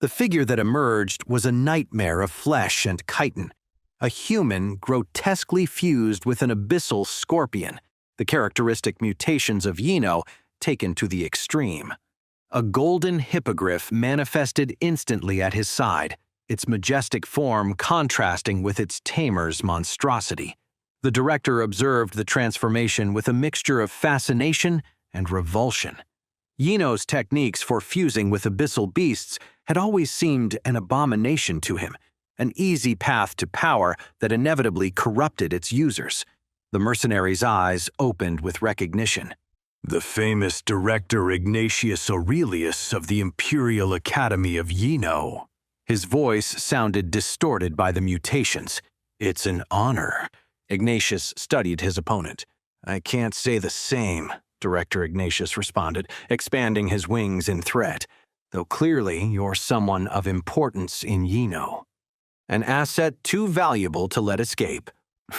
The figure that emerged was a nightmare of flesh and chitin, a human grotesquely fused with an abyssal scorpion, the characteristic mutations of Yino taken to the extreme. A golden hippogriff manifested instantly at his side, its majestic form contrasting with its tamer's monstrosity. The director observed the transformation with a mixture of fascination and revulsion. Yino's techniques for fusing with abyssal beasts had always seemed an abomination to him, an easy path to power that inevitably corrupted its users. The mercenary's eyes opened with recognition. The famous director Ignatius Aurelius of the Imperial Academy of Yino. His voice sounded distorted by the mutations. It's an honor. Ignatius studied his opponent. I can't say the same, Director Ignatius responded, expanding his wings in threat, though clearly you're someone of importance in Yino. An asset too valuable to let escape.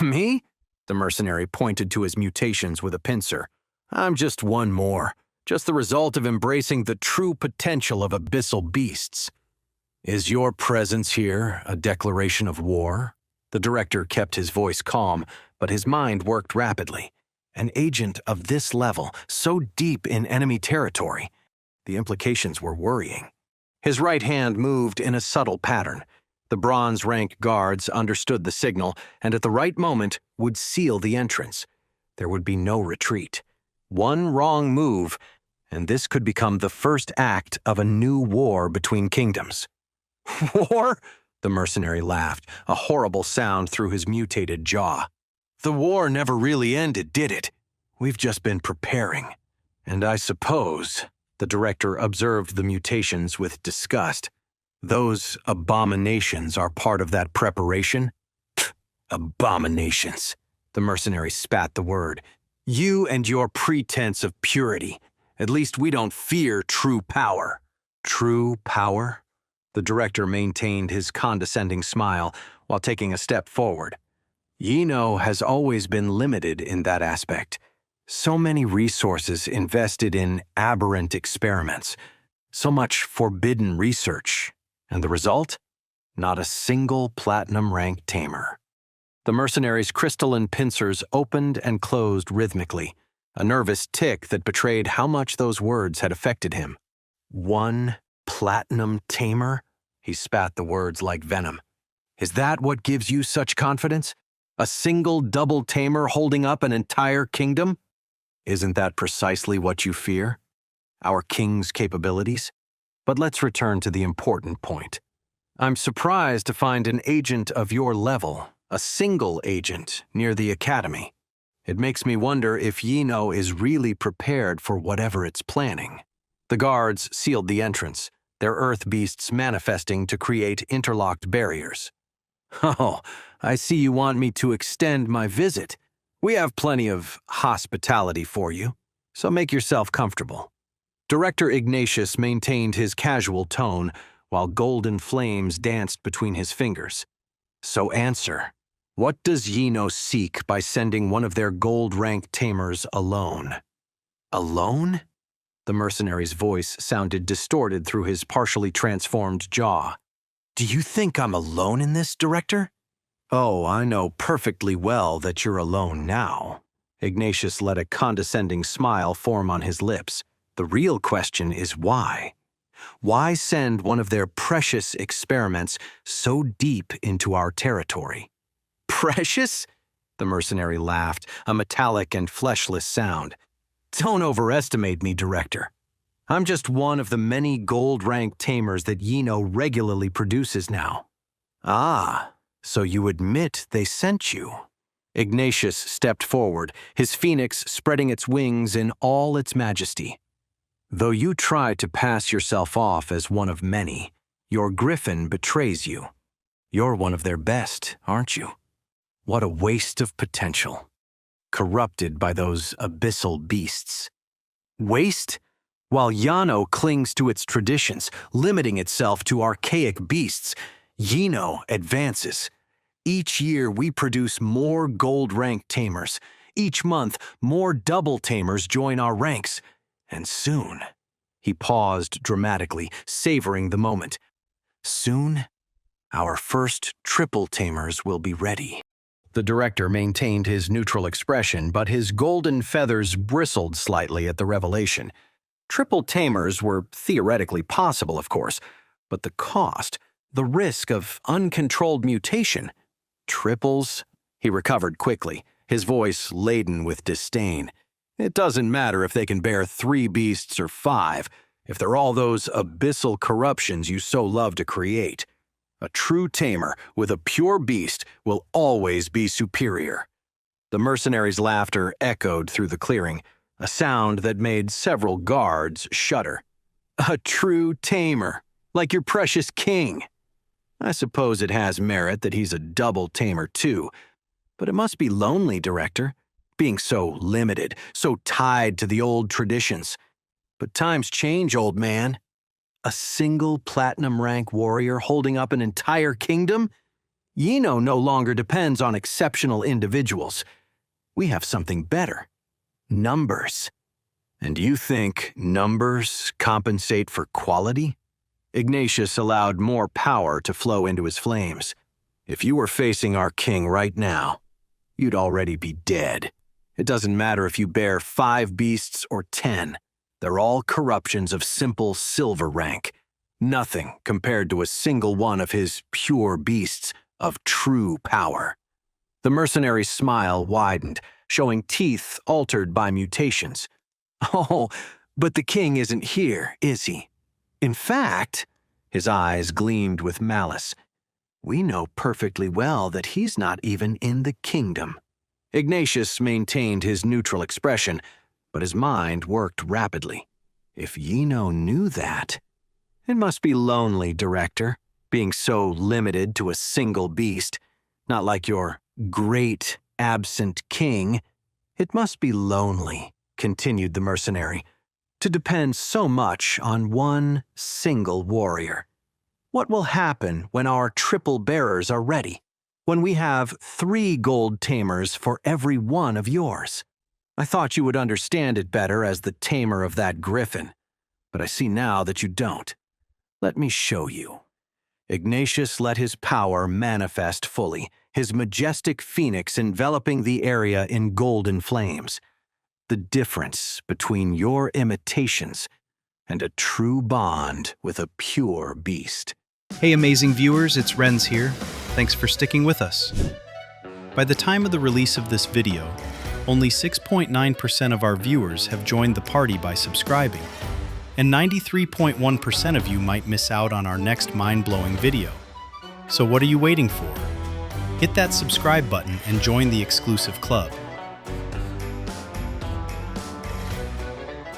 Me? The mercenary pointed to his mutations with a pincer. I'm just one more, just the result of embracing the true potential of abyssal beasts. Is your presence here a declaration of war? The director kept his voice calm, but his mind worked rapidly. An agent of this level, so deep in enemy territory. The implications were worrying. His right hand moved in a subtle pattern. The bronze-rank guards understood the signal, and at the right moment would seal the entrance. There would be no retreat. One wrong move, and this could become the first act of a new war between kingdoms. War? The mercenary laughed, a horrible sound through his mutated jaw. The war never really ended, did it? We've just been preparing. And I suppose, the director observed the mutations with disgust, those abominations are part of that preparation? Abominations. The mercenary spat the word. You and your pretense of purity. At least we don't fear true power. True power? The director maintained his condescending smile while taking a step forward. Yino has always been limited in that aspect. So many resources invested in aberrant experiments. So much forbidden research. And the result? Not a single platinum-ranked tamer. The mercenary's crystalline pincers opened and closed rhythmically, a nervous tick that betrayed how much those words had affected him. One platinum tamer? He spat the words like venom. Is that what gives you such confidence? A single double tamer holding up an entire kingdom? Isn't that precisely what you fear? Our king's capabilities? But let's return to the important point. I'm surprised to find an agent of your level, a single agent, near the academy. It makes me wonder if Yino is really prepared for whatever it's planning. The guards sealed the entrance, their earth beasts manifesting to create interlocked barriers. Oh, I see you want me to extend my visit. We have plenty of hospitality for you, so make yourself comfortable. Director Ignatius maintained his casual tone while golden flames danced between his fingers. So answer, what does Yino seek by sending one of their gold-ranked tamers alone? Alone? The mercenary's voice sounded distorted through his partially transformed jaw. Do you think I'm alone in this, Director? Oh, I know perfectly well that you're alone now. Ignatius let a condescending smile form on his lips. The real question is why? Why send one of their precious experiments so deep into our territory? Precious? The mercenary laughed, a metallic and fleshless sound. Don't overestimate me, Director. I'm just one of the many gold-ranked tamers that Yino regularly produces now. Ah, so you admit they sent you. Ignatius stepped forward, his phoenix spreading its wings in all its majesty. Though you try to pass yourself off as one of many, your griffin betrays you. You're one of their best, aren't you? What a waste of potential. Corrupted by those abyssal beasts. Waste? While Yano clings to its traditions, limiting itself to archaic beasts, Yino advances. Each year we produce more gold-ranked tamers. Each month, more double tamers join our ranks. And soon, he paused dramatically, savoring the moment. Soon, our first triple tamers will be ready. The director maintained his neutral expression, but his golden feathers bristled slightly at the revelation. Triple tamers were theoretically possible, of course, but the cost, the risk of uncontrolled mutation. Triples? He recovered quickly, his voice laden with disdain. It doesn't matter if they can bear 3 beasts or 5, if they're all those abyssal corruptions you so love to create. A true tamer with a pure beast will always be superior. The mercenary's laughter echoed through the clearing, a sound that made several guards shudder. A true tamer, like your precious king. I suppose it has merit that he's a double tamer too, but it must be lonely, Director, being so limited, so tied to the old traditions. But times change, old man. A single platinum rank warrior holding up an entire kingdom? Yino no longer depends on exceptional individuals. We have something better. Numbers. And you think numbers compensate for quality? Ignatius allowed more power to flow into his flames. If you were facing our king right now, you'd already be dead. It doesn't matter if you bear 5 beasts or 10. They're all corruptions of simple silver rank. Nothing compared to a single one of his pure beasts of true power. The mercenary's smile widened, showing teeth altered by mutations. Oh, but the king isn't here, is he? In fact, his eyes gleamed with malice. We know perfectly well that he's not even in the kingdom. Ignatius maintained his neutral expression, but his mind worked rapidly. If Yino knew that, it must be lonely, Director, being so limited to a single beast, not like your great absent king. It must be lonely, continued the mercenary, to depend so much on one single warrior. What will happen when our triple bearers are ready? When we have 3 gold tamers for every one of yours? I thought you would understand it better as the tamer of that griffin, but I see now that you don't. Let me show you. Ignatius let his power manifest fully, his majestic phoenix enveloping the area in golden flames. The difference between your imitations and a true bond with a pure beast. Hey amazing viewers, it's Renz here. Thanks for sticking with us. By the time of the release of this video, only 6.9% of our viewers have joined the party by subscribing, and 93.1% of you might miss out on our next mind-blowing video. So what are you waiting for? Hit that subscribe button and join the exclusive club.